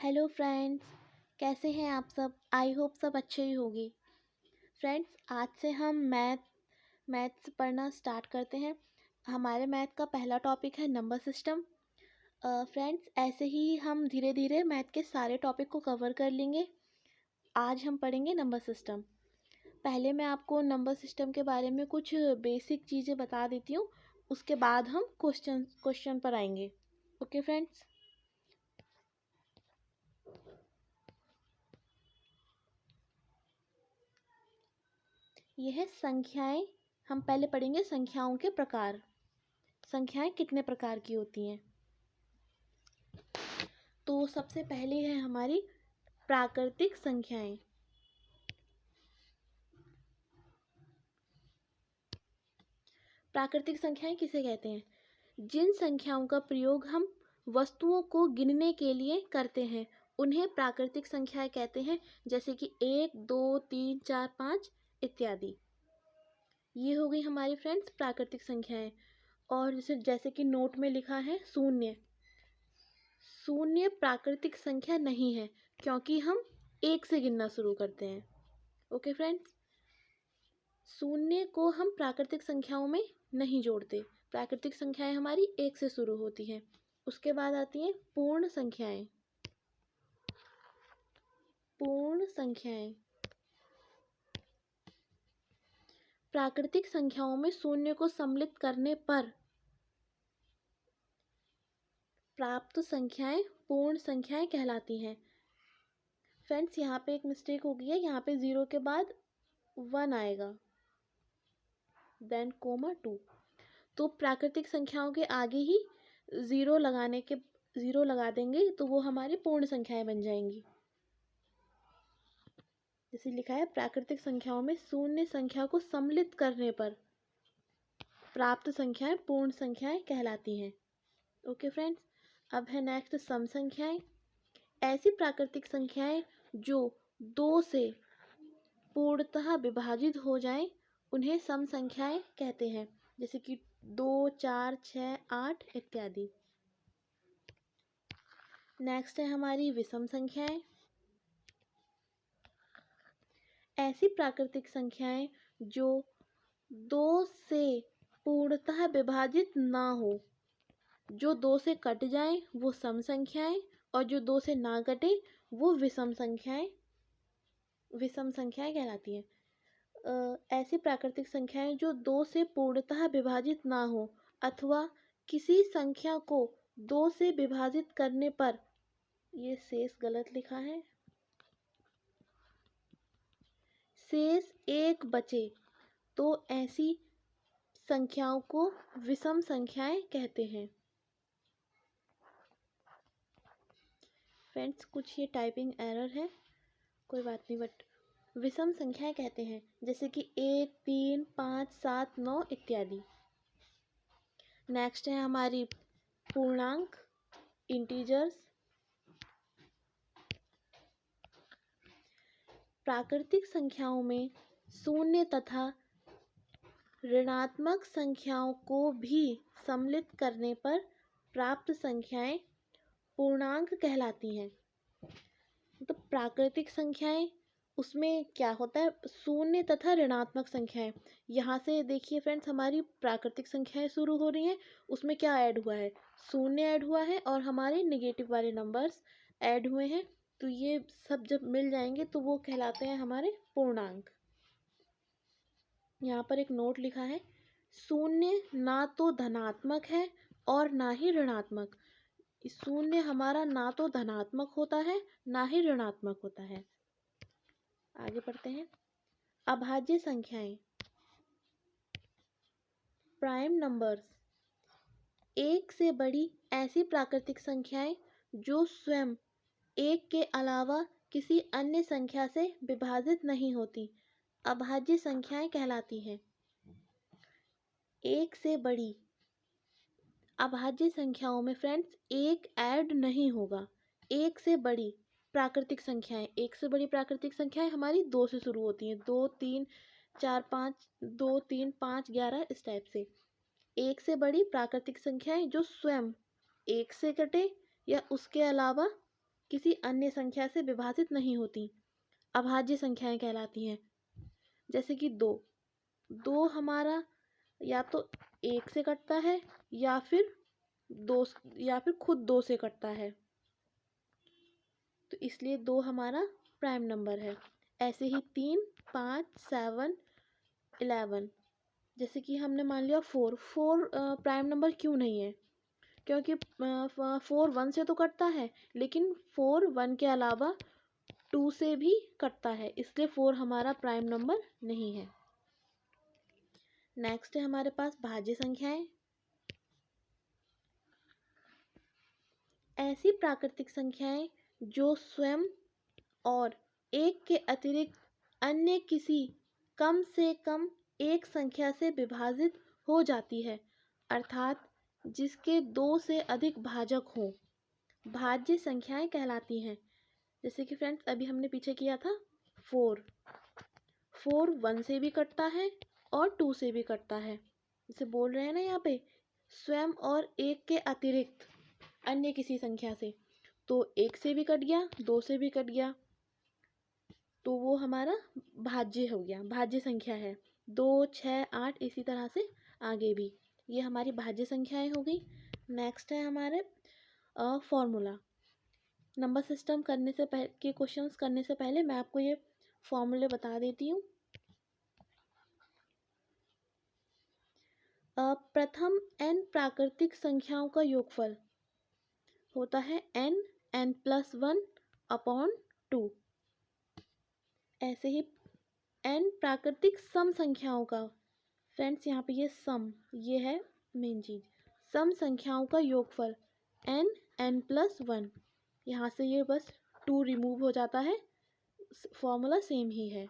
Hello friends, कैसे हैं आप सब। आई होप सब अच्छे ही होगी। फ्रेंड्स, आज से हम मैथ्स पढ़ना स्टार्ट करते हैं। हमारे मैथ का पहला टॉपिक है नंबर सिस्टम। फ्रेंड्स, ऐसे ही हम धीरे धीरे मैथ के सारे टॉपिक को कवर कर लेंगे। आज हम पढ़ेंगे नंबर सिस्टम। पहले मैं आपको नंबर सिस्टम के बारे में कुछ बेसिक चीज़ें बता देती हूँ, उसके बाद हम क्वेश्चन पर आएंगे। Okay friends. यह है संख्याएं। हम पहले पढ़ेंगे संख्याओं के प्रकार। संख्याएं कितने प्रकार की होती हैं। तो सबसे पहले है हमारी प्राकृतिक संख्याएं। प्राकृतिक संख्याएं किसे कहते हैं? जिन संख्याओं का प्रयोग हम वस्तुओं को गिनने के लिए करते हैं उन्हें प्राकृतिक संख्याएं कहते हैं, जैसे कि 1, 2, 3, 4, 5 इत्यादि। ये हो गई हमारी फ्रेंड्स प्राकृतिक संख्याएं। और जैसे कि नोट में लिखा है शून्य। शून्य प्राकृतिक संख्या नहीं है, क्योंकि हम 1 से गिनना शुरू करते हैं। ओके फ्रेंड्स, शून्य को हम प्राकृतिक संख्याओं में नहीं जोड़ते। प्राकृतिक संख्याएं हमारी 1 से शुरू होती हैं। उसके बाद आती हैं पूर्ण संख्याएं। पूर्ण संख्याएं प्राकृतिक संख्याओं में शून्य को सम्मिलित करने पर प्राप्त संख्याएं पूर्ण संख्याएं कहलाती हैं। फ्रेंड्स, यहाँ पे एक मिस्टेक हो गई है। यहाँ पे 0 के बाद 1 आएगा, देन कोमा 2। तो प्राकृतिक संख्याओं के आगे ही ज़ीरो लगा देंगे तो वो हमारी पूर्ण संख्याएं बन जाएंगी। जैसे लिखा है प्राकृतिक संख्याओं में शून्य संख्या को सम्मिलित करने पर प्राप्त संख्याएं पूर्ण संख्याएं कहलाती हैं। ओके फ्रेंड्स, अब है नेक्स्ट सम संख्याएं। ऐसी प्राकृतिक संख्याएं जो 2 से पूर्णतः विभाजित हो जाएं उन्हें सम संख्याएं कहते हैं, जैसे कि 2, 4, 6, 8 इत्यादि। नेक्स्ट है हमारी विषम संख्याएं। ऐसी प्राकृतिक संख्याएं जो 2 से पूर्णतः विभाजित ना हो, जो 2 से कट जाएं वो सम संख्याएं, और जो 2 से ना कटे वो विषम संख्याएं कहलाती हैं। ऐसी प्राकृतिक संख्याएं जो 2 से पूर्णतः विभाजित ना हो अथवा किसी संख्या को 2 से विभाजित करने पर, ये शेष गलत लिखा है, शेष 1 बचे तो ऐसी संख्याओं को विषम संख्याएं कहते हैं। फ्रेंड्स, कुछ ये टाइपिंग एरर है, कोई बात नहीं, बट विषम संख्याएं कहते हैं, जैसे कि 1, 3, 5, 7, 9 इत्यादि। नेक्स्ट है हमारी पूर्णांक, इंटीजर्स। प्राकृतिक संख्याओं में शून्य तथा ऋणात्मक संख्याओं को भी सम्मिलित करने पर प्राप्त संख्याएं पूर्णांक कहलाती हैं। तो प्राकृतिक संख्याएं, उसमें क्या होता है, शून्य तथा ऋणात्मक संख्याएं। यहाँ से देखिए फ्रेंड्स, हमारी प्राकृतिक संख्याएं शुरू हो रही हैं, उसमें क्या ऐड हुआ है, शून्य ऐड हुआ है और हमारे नेगेटिव वाले नंबर्स ऐड हुए हैं। तो ये सब जब मिल जाएंगे तो वो कहलाते हैं हमारे पूर्णांक। यहाँ पर एक नोट लिखा है, शून्य ना तो धनात्मक है और ना ही ऋणात्मक। शून्य हमारा ना तो धनात्मक होता है ना ही ऋणात्मक होता है। आगे पढ़ते हैं। अभाज्य संख्याएं, प्राइम नंबर्स। 1 से बड़ी ऐसी प्राकृतिक संख्याएं जो स्वयं 1 के अलावा किसी अन्य संख्या से विभाजित नहीं होती, अभाज्य संख्याएं कहलाती हैं। 1 से बड़ी अभाज्य संख्याओं में फ्रेंड्स 1 ऐड नहीं होगा। 1 से बड़ी प्राकृतिक संख्याएं, 1 से बड़ी प्राकृतिक संख्याएं हमारी 2 से शुरू होती हैं, 2, 3, 4, 5, 2, 3, 5, 11 इस टाइप से। 1 से बड़ी प्राकृतिक संख्याएं जो स्वयं 1 से कटे या उसके अलावा किसी अन्य संख्या से विभाजित नहीं होती, अभाज्य संख्याएं कहलाती हैं। जैसे कि 2, 2 हमारा या तो 1 से कटता है या फिर 2 या फिर खुद 2 से कटता है, तो इसलिए 2 हमारा प्राइम नंबर है। ऐसे ही 3, 5, 7, 11। जैसे कि हमने मान लिया 4, 4 प्राइम नंबर क्यों नहीं है? क्योंकि 4 1 से तो कटता है, लेकिन 4 1 के अलावा 2 से भी कटता है, इसलिए 4 हमारा प्राइम नंबर नहीं है। नेक्स्ट है हमारे पास भाज्य संख्याएं। ऐसी प्राकृतिक संख्याएं जो स्वयं और एक के अतिरिक्त अन्य किसी कम से कम एक संख्या से विभाजित हो जाती है, अर्थात जिसके 2 से अधिक भाजक हों, भाज्य संख्याएं कहलाती हैं। जैसे कि फ्रेंड्स अभी हमने पीछे किया था 4, 4 1 से भी कटता है और 2 से भी कटता है। जैसे बोल रहे हैं ना यहाँ पे, स्वयं और एक के अतिरिक्त अन्य किसी संख्या से, तो 1 से भी कट गया, 2 से भी कट गया, तो वो हमारा भाज्य हो गया, भाज्य संख्या है। 2, 6, 8 इसी तरह से आगे भी, ये हमारी भाज्य संख्याएं हो गई। नेक्स्ट है हमारे फॉर्मूला। नंबर सिस्टम करने से पहले के क्वेश्चंस करने से पहले मैं आपको ये फॉर्मूले बता देती हूँ। प्रथम n प्राकृतिक संख्याओं का योगफल होता है n, n+1 अपॉन 2। ऐसे ही n प्राकृतिक सम संख्याओं का, फ्रेंड्स यहाँ पे ये सम, ये है मेन चीज, सम संख्याओं का योगफल n, n+1। यहाँ से ये बस 2 रिमूव हो जाता है, फॉर्मूला सेम ही है।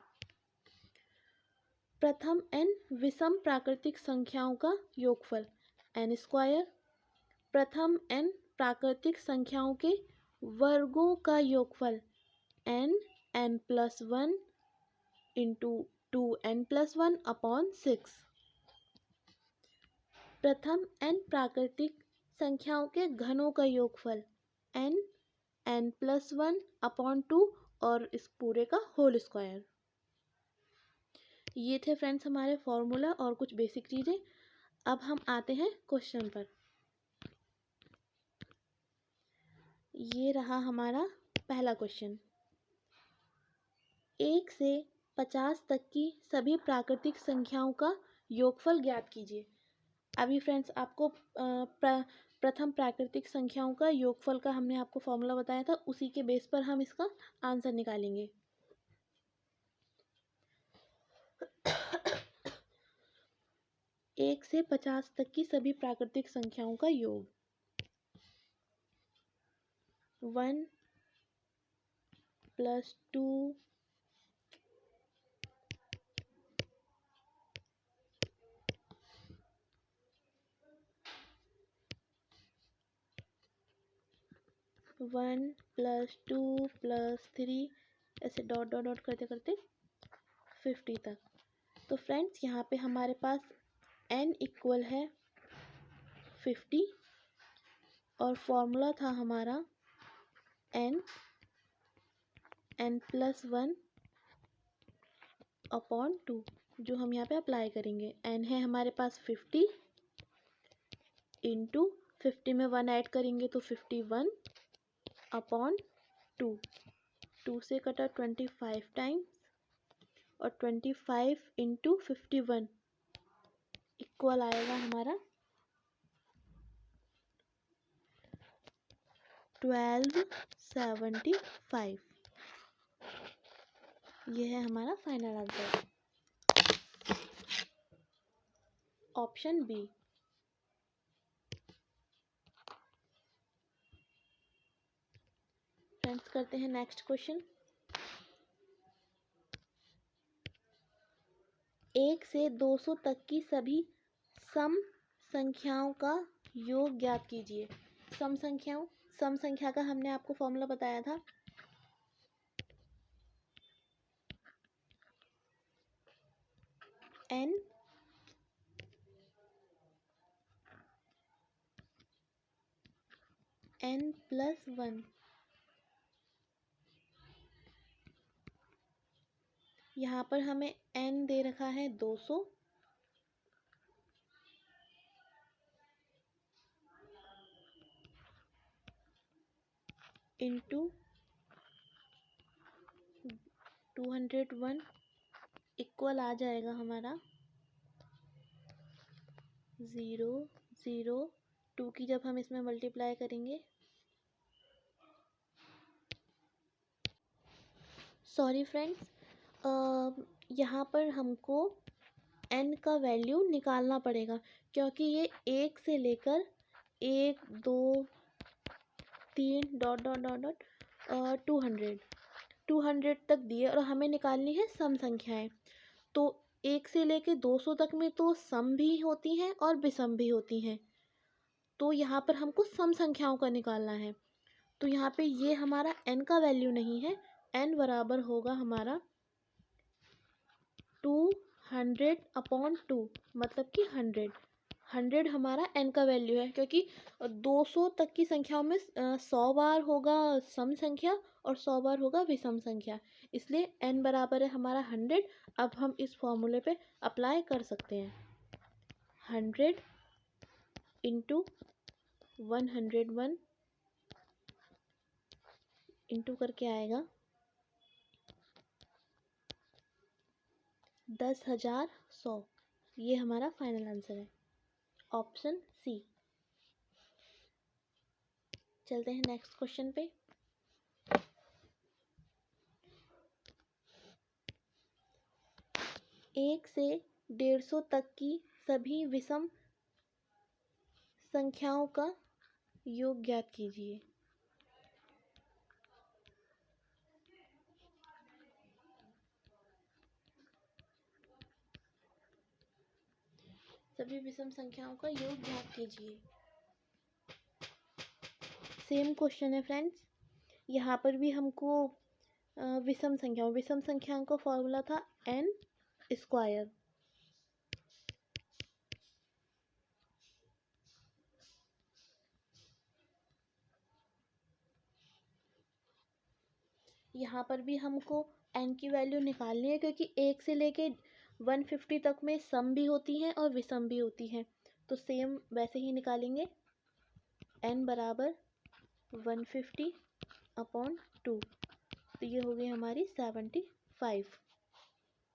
प्रथम n विषम प्राकृतिक संख्याओं का योगफल n²। प्रथम n प्राकृतिक संख्याओं के वर्गों का योगफल n, n+1 into 2n+1 upon 6। प्रथम n प्राकृतिक संख्याओं के घनों का योगफल n, n+1 अपॉन 2 और इस पूरे का होल स्क्वायर। ये थे फ्रेंड्स हमारे फॉर्मूला और कुछ बेसिक चीज़ें। अब हम आते हैं क्वेश्चन पर। ये रहा हमारा पहला क्वेश्चन। 1 से 50 तक की सभी प्राकृतिक संख्याओं का योगफल ज्ञात कीजिए। अभी फ्रेंड्स आपको प्रथम प्राकृतिक संख्याओं का योगफल का हमने आपको फॉर्मूला बताया था, उसी के बेस पर हम इसका आंसर निकालेंगे। एक से 50 तक की सभी प्राकृतिक संख्याओं का योग 1 + 2 1 + 2 + 3 ऐसे डॉट डॉट डॉट करते करते 50 तक। तो फ्रेंड्स यहाँ पे हमारे पास n इक्वल है 50 और फॉर्मूला था हमारा n, n+1 अपॉन 2, जो हम यहाँ पे अप्लाई करेंगे। n है हमारे पास 50 इंटू 50 में 1 ऐड करेंगे तो 51 अपॉन 2, 2 से कटा 25 टाइम्स और 25 इंटू 51 इक्वल आएगा हमारा 1275। ये है हमारा final answer, option B. Friends करते हैं नेक्स्ट क्वेश्चन। 1 से 200 तक की सभी सम संख्याओं का योग ज्ञात कीजिए। सम संख्या का हमने आपको फॉर्मूला बताया था, n, n+1 यहाँ पर हमें n दे रखा है 200 इंटू 201 इक्वल आ जाएगा हमारा 0 0 2 की जब हम इसमें मल्टीप्लाई करेंगे, सॉरी फ्रेंड्स, यहाँ पर हमको n का वैल्यू निकालना पड़ेगा क्योंकि ये 1 से लेकर 1 2 3 डॉट डॉट डॉट डॉट 200 तक दिए और हमें निकालनी है सम संख्याएं। तो 1 से लेकर 200 तक में तो सम भी होती हैं और विषम भी होती हैं, तो यहाँ पर हमको सम संख्याओं का निकालना है। तो यहाँ पे ये हमारा n का वैल्यू नहीं है, n बराबर होगा हमारा 200/2 मतलब कि 100 हमारा n का वैल्यू है, क्योंकि 200 तक की संख्याओं में 100 बार होगा सम संख्या और 100 बार होगा विषम संख्या, इसलिए n बराबर है हमारा 100। अब हम इस फॉर्मूले पे अप्लाई कर सकते हैं। 100 इंटू 101 इंटू करके आएगा 10,100। ये हमारा फाइनल आंसर है, ऑप्शन सी। चलते हैं नेक्स्ट क्वेश्चन पे। एक से 150 तक की सभी विषम संख्याओं का योग ज्ञात कीजिए। सभी विषम संख्याओं का योग ज्ञात कीजिए। सेम क्वेश्चन है फ्रेंड्स, यहाँ पर भी हमको विषम संख्याओं का फॉर्मूला था n स्क्वायर। यहाँ पर भी हमको n की वैल्यू निकालनी है क्योंकि 1 से लेके 150 तक में सम भी होती हैं और विषम भी होती हैं, तो सेम वैसे ही निकालेंगे। n बराबर 150/2, तो ये हो गई हमारी 75।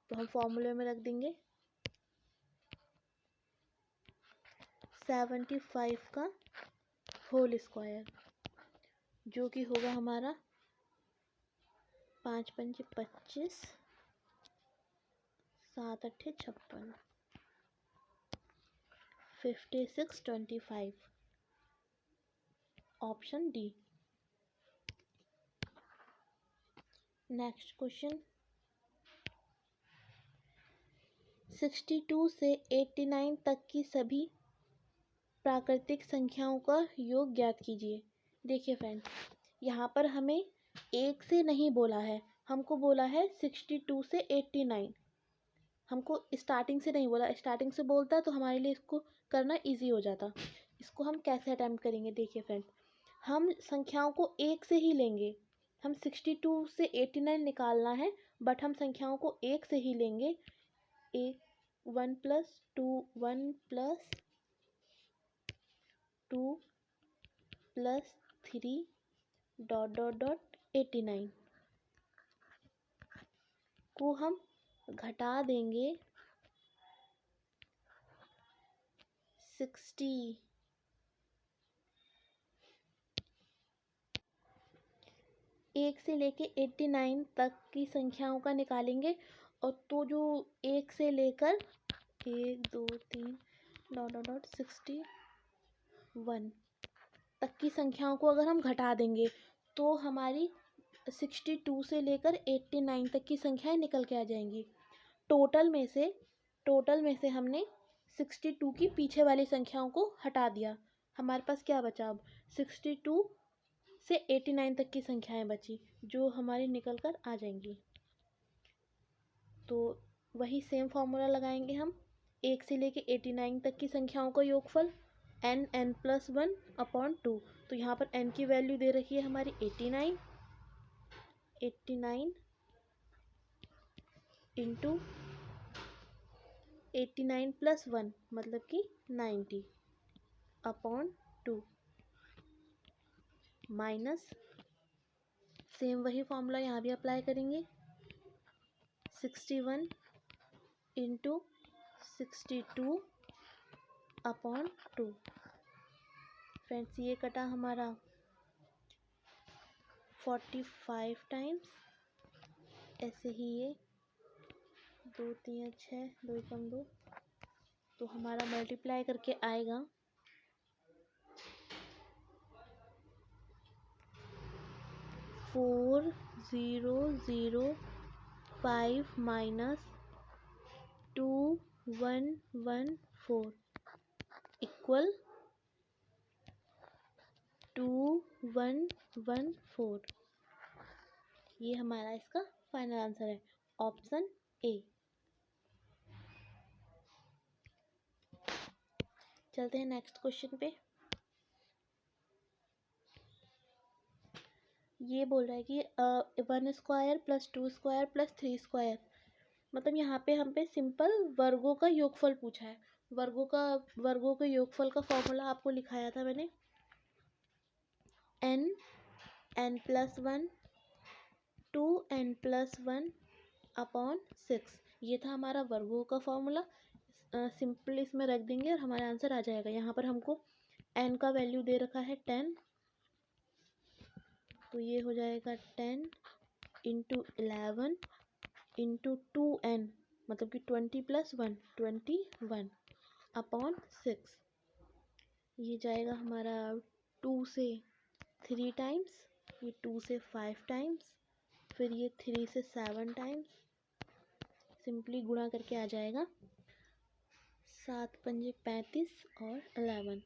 तो हम फॉर्मूले में रख देंगे 75 का होल स्क्वायर, जो कि होगा हमारा 5 पंचे 25, 7 अट्ठे 56, 5625, ऑप्शन डी। नेक्स्ट क्वेश्चन, 62 से 89 तक की सभी प्राकृतिक संख्याओं का योग ज्ञात कीजिए। देखिए फ्रेंड्स, यहाँ पर हमें 1 से नहीं बोला है, हमको बोला है 62 से 89। हमको स्टार्टिंग से नहीं बोला, स्टार्टिंग से बोलता तो हमारे लिए इसको करना इजी हो जाता। इसको हम कैसे अटेम्प्ट करेंगे, देखिए फ्रेंड्स, हम संख्याओं को 1 से ही लेंगे। हम 62 से 89 निकालना है, बट हम संख्याओं को 1 से ही लेंगे। 1 + 2 1 + 2 + 3 डॉट डॉट डॉट 89 को हम घटा देंगे 60। 1 से लेके 89 तक की संख्याओं का निकालेंगे, और तो जो 1 से लेकर 1 2 3 डॉट डॉट डॉट 61 तक की संख्याओं को अगर हम घटा देंगे तो हमारी 62 से लेकर 89 तक की संख्याएं निकल के आ जाएंगी। टोटल में से हमने 62 की पीछे वाली संख्याओं को हटा दिया, हमारे पास क्या बचा, अब 62 से 89 तक की संख्याएं बची जो हमारी निकल कर आ जाएंगी। तो वही सेम फॉर्मूला लगाएंगे हम, 1 से लेके 89 तक की संख्याओं का योगफल n+1/2। तो यहाँ पर n की वैल्यू दे रखी है हमारी 89 इंटू 89 प्लस 1 मतलब कि 90 अपॉन 2 माइनस सेम वही फॉर्मूला यहाँ भी अप्लाई करेंगे 61 इंटू 62 अपॉन 2। फ्रेंड्स ये कटा हमारा 45 टाइम्स, ऐसे ही ये 2 3 6 2 कम 2, तो हमारा मल्टीप्लाई करके आएगा 4005 माइनस 2114 इक्वल 2114। ये हमारा इसका फाइनल आंसर है, ऑप्शन ए। चलते हैं नेक्स्ट क्वेश्चन पे। ये बोल रहा है कि 1 square plus 2 square plus 3 square, मतलब यहाँ पे हम पे सिंपल वर्गों का योगफल पूछा है। वर्गों के योगफल का फॉर्मूला आपको लिखाया था मैंने, n plus 1 2n plus 1 upon 6। ये था हमारा वर्गों का फॉर्मूला। सिंपल इसमें रख देंगे और हमारा आंसर आ जाएगा। यहाँ पर हमको n का वैल्यू दे रखा है 10, तो ये हो जाएगा 10 इंटू 11 इंटू 2n मतलब कि 20 प्लस 1 21 अपॉन 6। ये जाएगा हमारा 2 से 3 टाइम्स, ये 2 से 5 टाइम्स, फिर ये 3 से 7 टाइम्स, सिंपली गुणा करके आ जाएगा 7 पंजे 35 और 11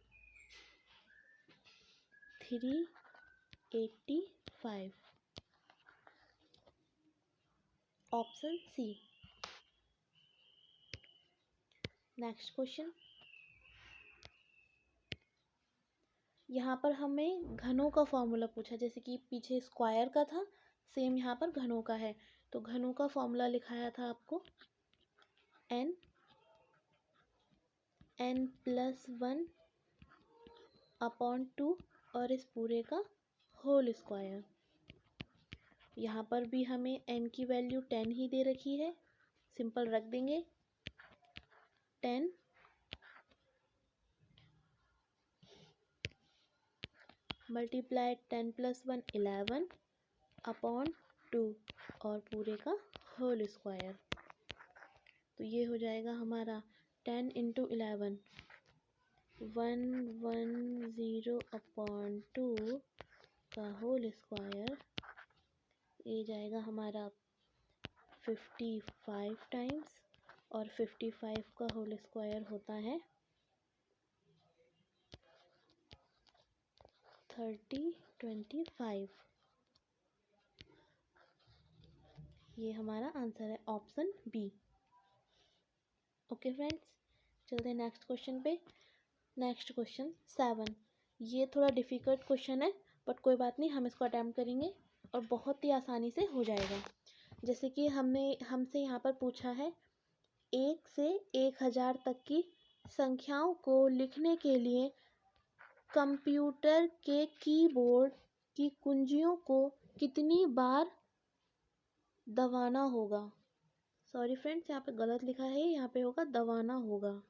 385, ऑप्शन सी। नेक्स्ट क्वेश्चन, यहाँ पर हमें घनों का फॉर्मूला पूछा, जैसे कि पीछे स्क्वायर का था, सेम यहाँ पर घनों का है। तो घनों का फॉर्मूला लिखाया था आपको n प्लस 1 अपॉन 2 और इस पूरे का होल स्क्वायर। यहाँ पर भी हमें n की वैल्यू 10 ही दे रखी है, सिंपल रख देंगे 10 मल्टीप्लाई 10 प्लस 1 11 अपॉन 2 और पूरे का होल स्क्वायर। तो ये हो जाएगा हमारा 10 इंटू 11 110 अपॉन 2 का होल स्क्वायर, ये जाएगा हमारा 55 टाइम्स, और 55 का होल स्क्वायर होता है 3025। ये हमारा आंसर है, ऑप्शन बी। ओके फ्रेंड्स, चलते हैं नेक्स्ट क्वेश्चन पे। नेक्स्ट क्वेश्चन 7, ये थोड़ा डिफ़िकल्ट क्वेश्चन है, बट कोई बात नहीं, हम इसको अटैम्प्ट करेंगे और बहुत ही आसानी से हो जाएगा। जैसे कि हमसे यहाँ पर पूछा है 1 से 1000 तक की संख्याओं को लिखने के लिए कंप्यूटर के कीबोर्ड की कुंजियों को कितनी बार दबाना होगा। सॉरी फ्रेंड्स, यहाँ पे गलत लिखा है, यहाँ पे होगा दबाना होगा।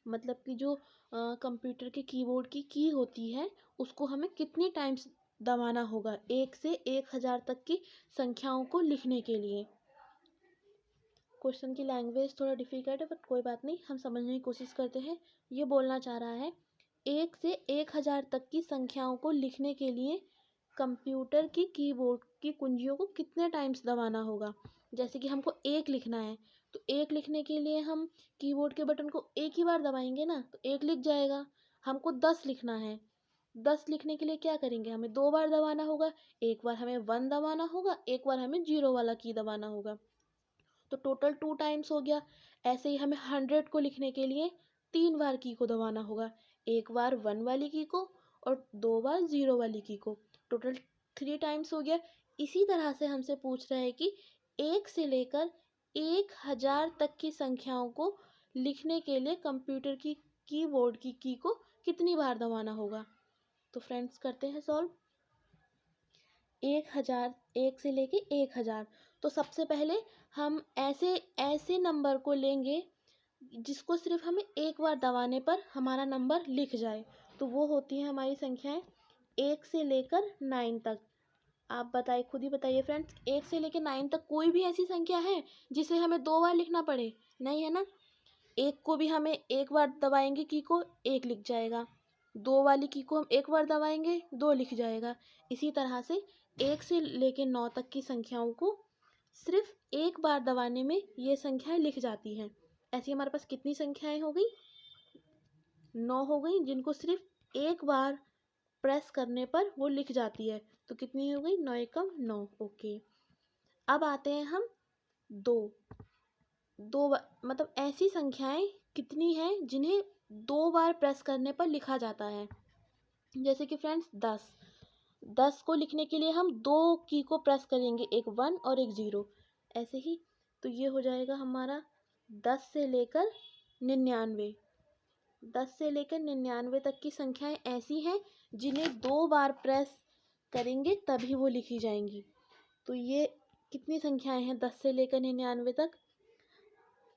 मतलब कि जो कंप्यूटर के कीबोर्ड की की होती है उसको हमें कितनी टाइम्स दबाना होगा 1 से 1000 तक की संख्याओं को लिखने के लिए। क्वेश्चन की लैंग्वेज थोड़ा डिफिकल्ट है, बट कोई बात नहीं, हम समझने की कोशिश करते हैं। ये बोलना चाह रहा है 1 से 1000 तक की संख्याओं को लिखने के लिए कंप्यूटर की कीबोर्ड की कुंजियों को कितने टाइम्स दबाना होगा। जैसे कि हमको 1 लिखना है, तो 1 लिखने के लिए हम कीबोर्ड के बटन को एक ही बार दबाएंगे ना, तो 1 लिख जाएगा। हमको 10 लिखना है, 10 लिखने के लिए क्या करेंगे, हमें 2 बार दबाना होगा। एक बार हमें 1 दबाना होगा, एक बार हमें 0 वाला की दबाना होगा, तो टोटल 2 टाइम्स हो गया। ऐसे ही हमें 100 को लिखने के लिए 3 बार की को दबाना होगा, एक बार 1 वाली की को और 2 बार 0 वाली की को, टोटल 3 टाइम्स हो गया। इसी तरह से हमसे पूछ रहे हैं कि 1 से लेकर 1000 तक की संख्याओं को लिखने के लिए कंप्यूटर की कीबोर्ड की की को कितनी बार दबाना होगा। तो फ्रेंड्स करते हैं सॉल्व। 1000, 1 से लेके 1000। तो सबसे पहले हम ऐसे ऐसे नंबर को लेंगे जिसको सिर्फ हमें एक बार दबाने पर हमारा नंबर लिख जाए। तो वो होती है हमारी संख्याएं 1 से लेकर 9 तक। आप बताइए, खुद ही बताइए फ्रेंड्स, 1 से लेकर 9 तक कोई भी ऐसी संख्या है जिसे हमें 2 बार लिखना पड़े? नहीं है ना। एक को भी हमें एक बार दबाएंगे की को 1 लिख जाएगा, 2 वाली की को हम एक बार दबाएंगे 2 लिख जाएगा। इसी तरह से 1 से लेकर 9 तक की संख्याओं को सिर्फ एक बार दबाने में ये संख्याएं लिख जाती हैं। ऐसी हमारे पास कितनी संख्याएं हो गई? 9 हो गई, जिनको सिर्फ एक बार प्रेस करने पर वो लिख जाती है। तो कितनी हो गई? 9 एकम 9। ओके, अब आते हैं हम दो मतलब ऐसी संख्याएं कितनी हैं जिन्हें 2 बार प्रेस करने पर लिखा जाता है। जैसे कि फ्रेंड्स 10 को लिखने के लिए हम 2 की को प्रेस करेंगे, एक 1 और एक 0। ऐसे ही तो ये हो जाएगा हमारा 10 से लेकर 99। 10 से लेकर 99 तक की संख्याएं ऐसी हैं जिन्हें 2 बार प्रेस करेंगे तभी वो लिखी जाएंगी। तो ये कितनी संख्याएं हैं 10 से लेकर 99 तक?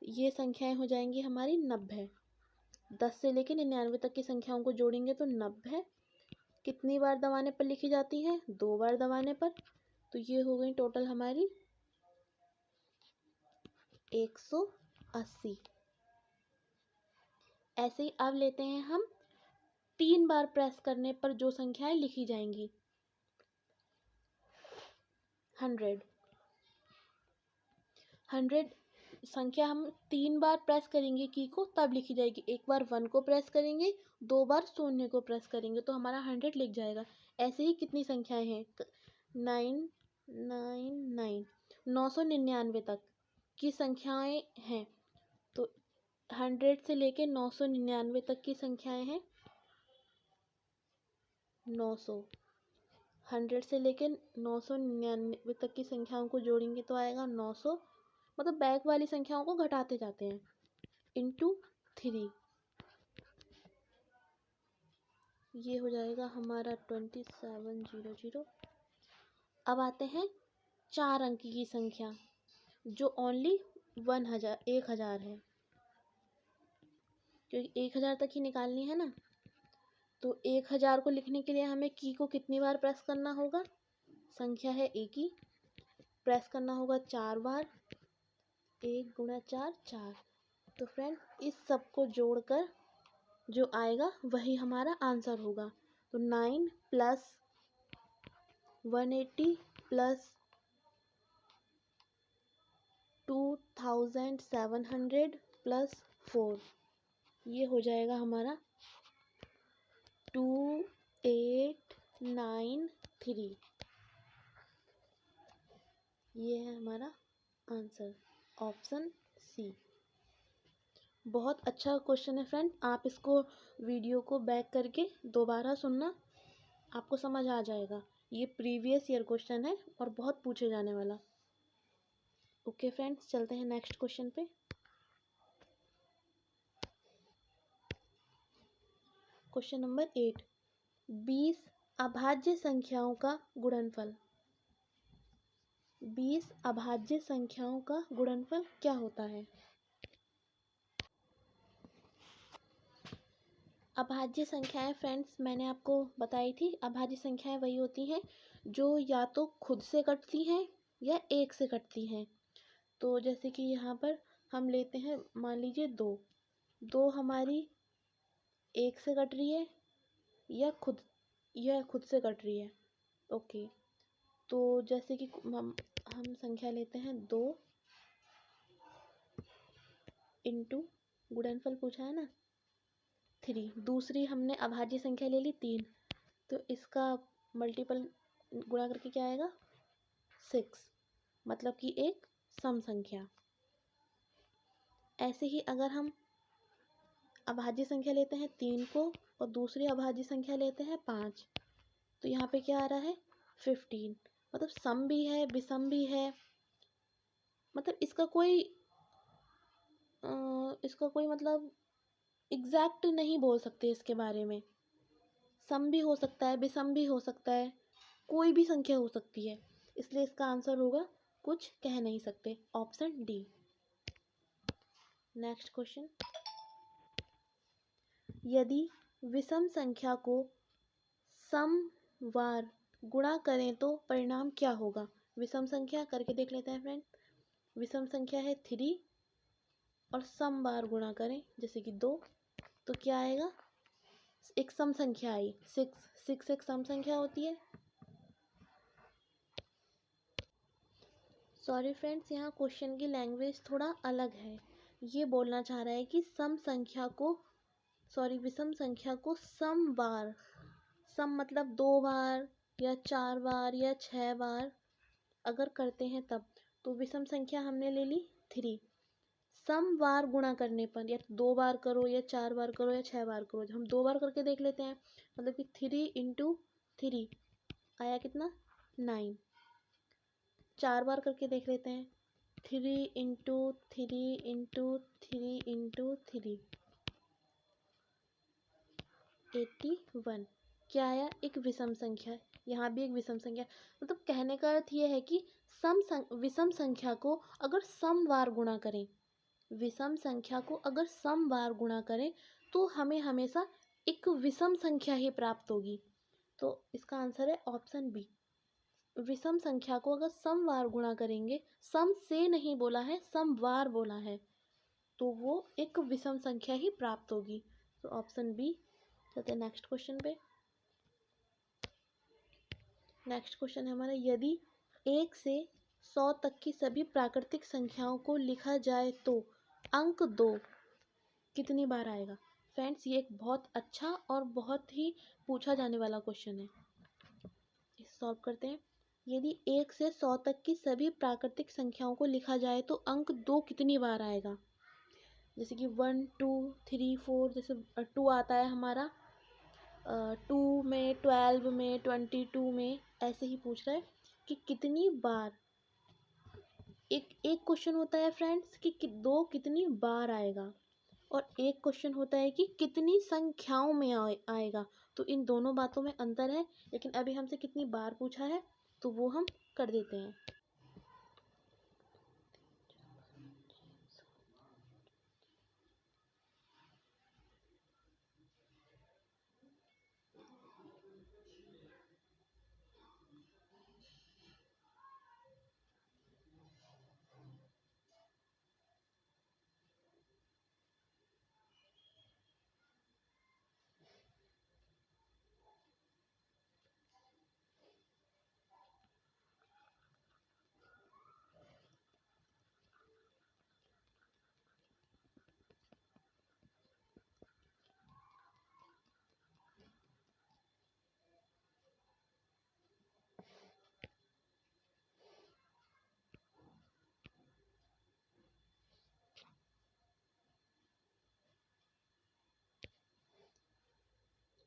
ये संख्याएं हो जाएंगी हमारी 90। 10 से लेकर 99 तक की संख्याओं को जोड़ेंगे तो 90 कितनी बार दबाने पर लिखी जाती है? 2 बार दबाने पर। तो ये हो गई टोटल हमारी 180। ऐसे ही अब लेते हैं हम 3 बार प्रेस करने पर जो संख्याएं लिखी जाएंगी। 100 संख्या हम 3 बार प्रेस करेंगे की को तब लिखी जाएगी। एक बार 1 को प्रेस करेंगे, 2 बार 0 को प्रेस करेंगे तो हमारा 100 लिख जाएगा। ऐसे ही कितनी संख्याएं हैं? 999 999 तक की संख्याएं हैं। तो 100 से लेके 999 तक की संख्याएं हैं 900। 100 से लेके 999 तक की संख्याओं को जोड़ेंगे तो आएगा 900। मतलब बैक वाली संख्याओं को घटाते जाते हैं, इंटू 3। ये हो जाएगा हमारा 2700। अब आते हैं 4 अंक की संख्या जो ओनली 1000 है, क्योंकि 1000 तक ही निकालनी है ना। तो 1000 को लिखने के लिए हमें की को कितनी बार प्रेस करना होगा? संख्या है एक ही, प्रेस करना होगा 4 बार। 1 गुणा 4 4। तो फ्रेंड इस सब को जोड़कर जो आएगा वही हमारा आंसर होगा। तो 9 प्लस 180 प्लस 2700 प्लस 4, ये हो जाएगा हमारा 2893। ये है हमारा आंसर, ऑप्शन सी। बहुत अच्छा क्वेश्चन है फ्रेंड, आप इसको वीडियो को बैक करके दोबारा सुनना, आपको समझ आ जाएगा। ये प्रीवियस ईयर क्वेश्चन है और बहुत पूछे जाने वाला। ओके फ्रेंड्स, चलते हैं नेक्स्ट क्वेश्चन पे। क्वेश्चन नंबर 8, 20 अभाज्य संख्याओं का गुणनफल। 20 अभाज्य संख्याओं का गुणनफल क्या होता है? अभाज्य संख्याएं फ्रेंड्स मैंने आपको बताई थी, अभाज्य संख्याएं वही होती हैं जो या तो खुद से कटती हैं या एक से कटती हैं। तो जैसे कि यहाँ पर हम लेते हैं, मान लीजिए 2 हमारी एक से कट रही है या खुद से कट रही है। ओके, तो जैसे कि हम संख्या लेते हैं 2 इंटू, गुणनफल पूछा है ना, 3। दूसरी हमने अभाज्य संख्या ले ली 3, तो इसका मल्टीपल गुणा करके क्या आएगा? 6, मतलब कि एक सम संख्या। ऐसे ही अगर हम अभाज्य संख्या लेते हैं 3 को और दूसरी अभाज्य संख्या लेते हैं 5, तो यहाँ पे क्या आ रहा है? 15, मतलब सम भी है, विषम भी है, मतलब इसका कोई मतलब एग्जैक्ट नहीं बोल सकते इसके बारे में। सम भी हो सकता है, विषम भी हो सकता है, कोई भी संख्या हो सकती है, इसलिए इसका आंसर होगा कुछ कह नहीं सकते, ऑप्शन डी। नेक्स्ट क्वेश्चन, यदि विषम संख्या को समवार गुणा करें तो परिणाम क्या होगा? विषम संख्या करके देख लेते हैं फ्रेंड। विषम संख्या है 3 और समवार गुणा करें जैसे कि 2, तो क्या आएगा? एक सम संख्या आई 6 एक सम संख्या होती है। सॉरी फ्रेंड्स, यहाँ क्वेश्चन की लैंग्वेज थोड़ा अलग है। ये बोलना चाह रहा है कि विषम संख्या को सम बार, सम मतलब 2 बार या 4 बार या 6 बार अगर करते हैं तब, तो विषम संख्या हमने ले ली 3। सम बार गुणा करने पर या 2 बार करो या 4 बार करो या 6 बार करो, हम 2 बार करके देख लेते हैं, मतलब कि 3 इंटू 3 आया कितना? 9। 4 बार करके देख लेते हैं, 3 इंटू 3 इंटू 3 इंटू 3 81। क्या आया? एक विषम संख्या। यहाँ भी एक विषम संख्या, मतलब कहने का अर्थ यह है कि विषम संख्या को अगर समवार गुणा करें, विषम संख्या को अगर समवार गुणा करें तो हमें हमेशा एक विषम संख्या ही प्राप्त होगी। तो इसका आंसर है ऑप्शन बी। विषम संख्या को अगर समवार गुणा करेंगे, सम से नहीं बोला है, समवार बोला है, तो वो एक विषम संख्या ही प्राप्त होगी। तो ऑप्शन बी। चलते हैं नेक्स्ट क्वेश्चन पे। नेक्स्ट क्वेश्चन है हमारा, यदि 1 से 100 तक की सभी प्राकृतिक संख्याओं को लिखा जाए तो अंक 2 कितनी बार आएगा? फ्रेंड्स, ये एक बहुत अच्छा और बहुत ही पूछा जाने वाला क्वेश्चन है। इसे सॉल्व करते हैं। यदि 1 से 100 तक की सभी प्राकृतिक संख्याओं को लिखा जाए तो अंक 2 कितनी बार आएगा? जैसे कि 1 2 3 4, जैसे 2 आता है हमारा 2 में, 12 में, 22 में, ऐसे ही पूछ रहा है कि कितनी बार। एक क्वेश्चन होता है फ्रेंड्स कि 2 कितनी बार आएगा, और एक क्वेश्चन होता है कि कितनी संख्याओं में आएगा। तो इन दोनों बातों में अंतर है, लेकिन अभी हमसे कितनी बार पूछा है तो वो हम कर देते हैं।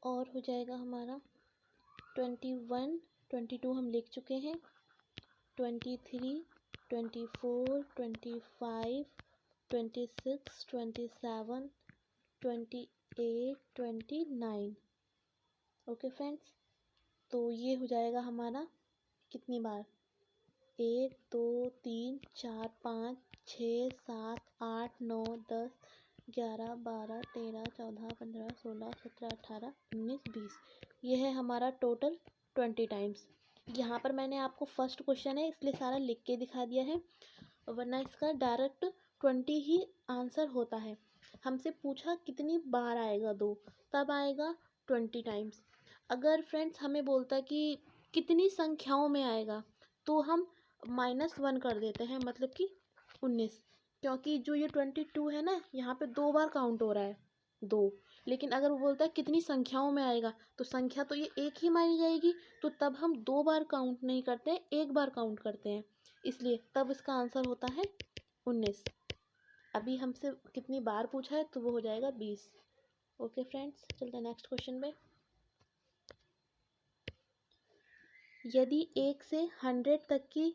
और हो जाएगा हमारा 21 22 हम लिख चुके हैं, 23 24 25 26 27 28 29। ओके फ्रेंड्स, तो ये हो जाएगा हमारा कितनी बार? 1 2 3 4 5 6 7 8 9 10 11 12 13 14 15 16 17 18 19 20। ये है हमारा टोटल 20 टाइम्स। यहाँ पर मैंने आपको फर्स्ट क्वेश्चन है इसलिए सारा लिख के दिखा दिया है, वरना इसका डायरेक्ट 20 ही आंसर होता है। हमसे पूछा कितनी बार आएगा 2, तब आएगा 20 टाइम्स। अगर फ्रेंड्स हमें बोलता कि कितनी संख्याओं में आएगा, तो हम -1 कर देते हैं, मतलब कि 19, क्योंकि जो ये 22 है ना, यहाँ पे 2 बार काउंट हो रहा है 2। लेकिन अगर वो बोलता है कितनी संख्याओं में आएगा, तो संख्या तो ये एक ही मानी जाएगी, तो तब हम 2 बार काउंट नहीं करते, 1 बार काउंट करते हैं, इसलिए तब इसका आंसर होता है 19। अभी हमसे कितनी बार पूछा है तो वो हो जाएगा 20। ओके फ्रेंड्स, चलते हैं नेक्स्ट क्वेश्चन पे। यदि 1 से 100 तक की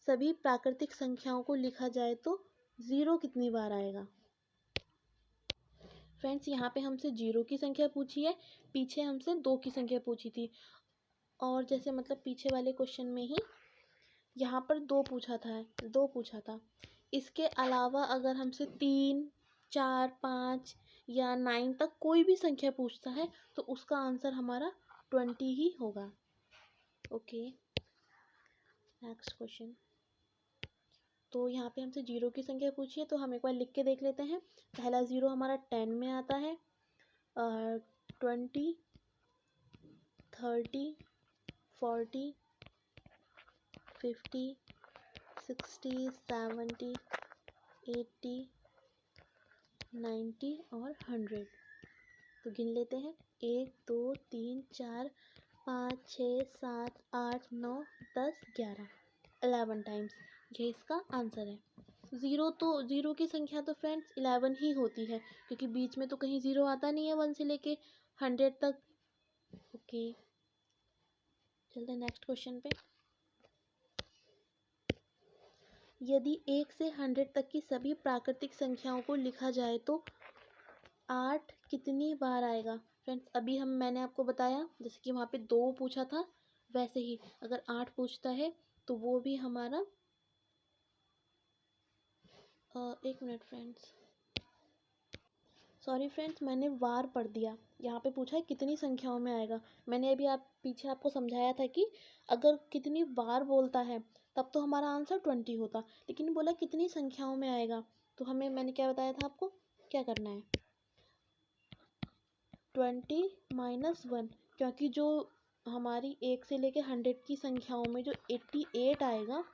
सभी प्राकृतिक संख्याओं को लिखा जाए तो 0 कितनी बार आएगा? फ्रेंड्स यहाँ पे हमसे 0 की संख्या पूछी है, पीछे हमसे 2 की संख्या पूछी थी, और जैसे मतलब पीछे वाले क्वेश्चन में ही यहाँ पर 2 पूछा था। इसके अलावा अगर हमसे 3, 4, 5 या 9 तक कोई भी संख्या पूछता है तो उसका आंसर हमारा 20 ही होगा। Okay, next question. तो यहाँ पे हमसे 0 की संख्या पूछी है तो हम एक बार लिख के देख लेते हैं। पहला 0 हमारा 10 में आता है, 20, 30, 40, 50, 60, 70, 80, 90 और 100। तो गिन लेते हैं, 1, 2, 3, 4, 5, 6, 7, 8, 9, 10, 11, 11 टाइम्स। ये इसका आंसर है। 0 की संख्या तो फ्रेंड्स 11 ही होती है, क्योंकि बीच में तो कहीं 0 आता नहीं है 1 से लेके 100 तक। ओके, चलते हैं नेक्स्ट क्वेश्चन पे। यदि 1 से 100 तक की सभी प्राकृतिक संख्याओं को लिखा जाए तो 8 कितनी बार आएगा? फ्रेंड्स अभी मैंने आपको बताया, जैसे कि वहाँ पे 2 पूछा था, वैसे ही अगर 8 पूछता है तो वो भी हमारा 1 मिनट फ्रेंड्स, सॉरी फ्रेंड्स, मैंने वार पढ़ दिया। यहाँ पे पूछा है कितनी संख्याओं में आएगा। मैंने अभी पीछे आपको समझाया था कि अगर कितनी बार बोलता है तब तो हमारा आंसर 20 होता, लेकिन बोला कितनी संख्याओं में आएगा, तो मैंने क्या बताया था आपको, क्या करना है, 20 - 1, क्योंकि जो हमारी 1 से लेके 100 की संख्याओं में जो 88 आएगा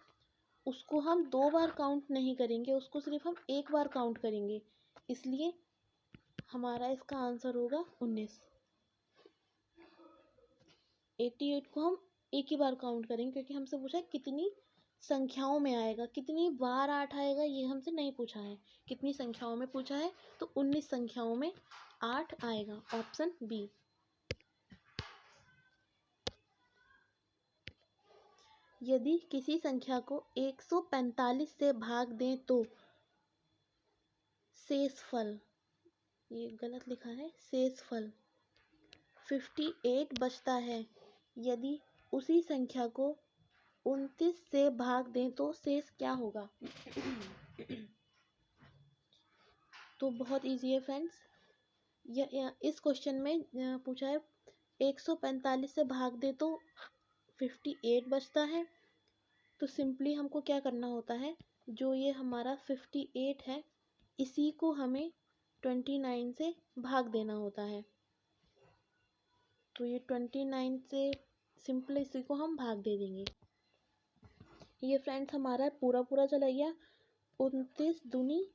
उसको हम 2 बार काउंट नहीं करेंगे, उसको सिर्फ हम 1 बार काउंट करेंगे, इसलिए हमारा इसका आंसर होगा 19। 88 को हम एक ही बार काउंट करेंगे, क्योंकि हमसे पूछा है कितनी संख्याओं में आएगा, कितनी बार 8 आएगा ये हमसे नहीं पूछा है, कितनी संख्याओं में पूछा है, तो 19 संख्याओं में 8 आएगा, ऑप्शन बी। यदि किसी संख्या को 145 से भाग दें तो शेषफल, ये गलत लिखा है, शेषफल 58 बचता है। यदि उसी संख्या को 29 से भाग दें तो शेष क्या होगा? तो बहुत इजी है फ्रेंड्स, इस क्वेश्चन में पूछा है 145 से भाग दे तो 58 बचता है, तो सिंपली हमको क्या करना होता है, जो ये हमारा 58 है इसी को हमें 29 से भाग देना होता है। तो ये 29 से सिंपल इसी को हम भाग दे देंगे। ये फ्रेंड्स हमारा पूरा चला गया, 29 दूनी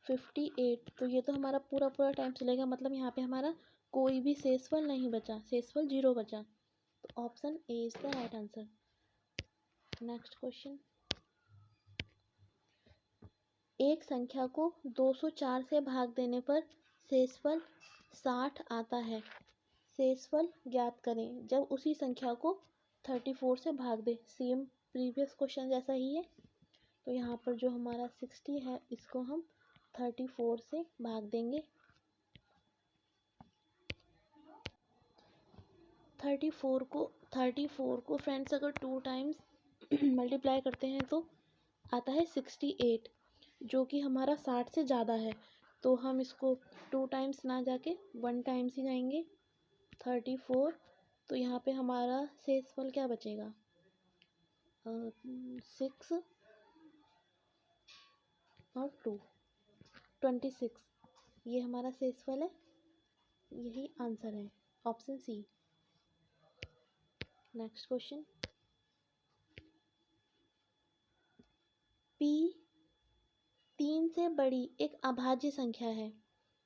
58, तो ये तो हमारा पूरा टाइम चलेगा, मतलब यहाँ पे हमारा कोई भी शेषफल नहीं बचा, शेषफल 0 बचा, तो option A is the right answer. Next question. एक संख्या को 204 से भाग देने पर शेषफल 60 आता है, शेषफल ज्ञात करें जब उसी संख्या को 34 से भाग दे। सेम प्रीवियस क्वेश्चन जैसा ही है, तो यहाँ पर जो हमारा 60 है इसको हम 34 से भाग देंगे। 34 को फ्रेंड्स अगर 2 टाइम्स मल्टीप्लाई करते हैं तो आता है 68, जो कि हमारा 60 से ज़्यादा है, तो हम इसको 2 टाइम्स ना जाके 1 टाइम्स ही जाएंगे। 34, तो यहाँ पे हमारा शेषफल क्या बचेगा, 6 और 2, 26, ये हमारा शेषफल है, यही आंसर है, option C. Next question. P 3 से बड़ी एक अभाज्य संख्या है,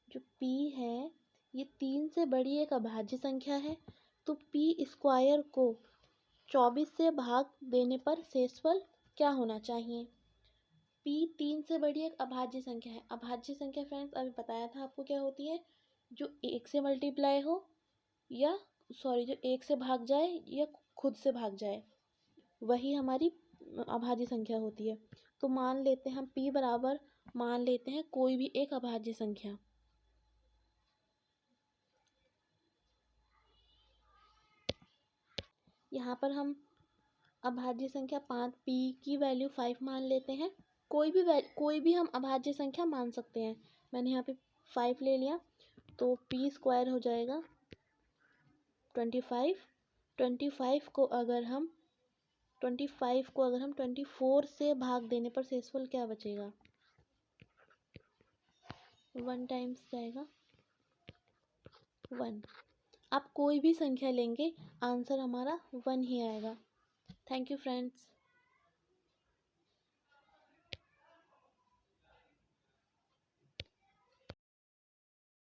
जो P है ये 3 से बड़ी एक अभाज्य संख्या है, तो P² को 24 से भाग देने पर शेषफल क्या होना चाहिए? P 3 से बड़ी एक अभाज्य संख्या है। अभाज्य संख्या फ्रेंड्स अभी बताया था आपको क्या होती है, जो 1 से मल्टीप्लाई हो, या सॉरी जो 1 से भाग जाए या खुद से भाग जाए, वही हमारी अभाज्य संख्या होती है। तो मान लेते हैं हम p बराबर मान लेते हैं कोई भी एक अभाज्य संख्या। यहाँ पर हम अभाज्य संख्या 5 p की वैल्यू 5 मान लेते हैं। कोई भी हम अभाज्य संख्या मान सकते हैं। मैंने यहाँ पे 5 ले लिया, तो p स्क्वायर हो जाएगा 25। 25 को अगर हम 24 से भाग देने पर शेषफल क्या बचेगा? 1 टाइम्स जाएगा 1। आप कोई भी संख्या लेंगे, आंसर हमारा 1 ही आएगा। Thank you friends.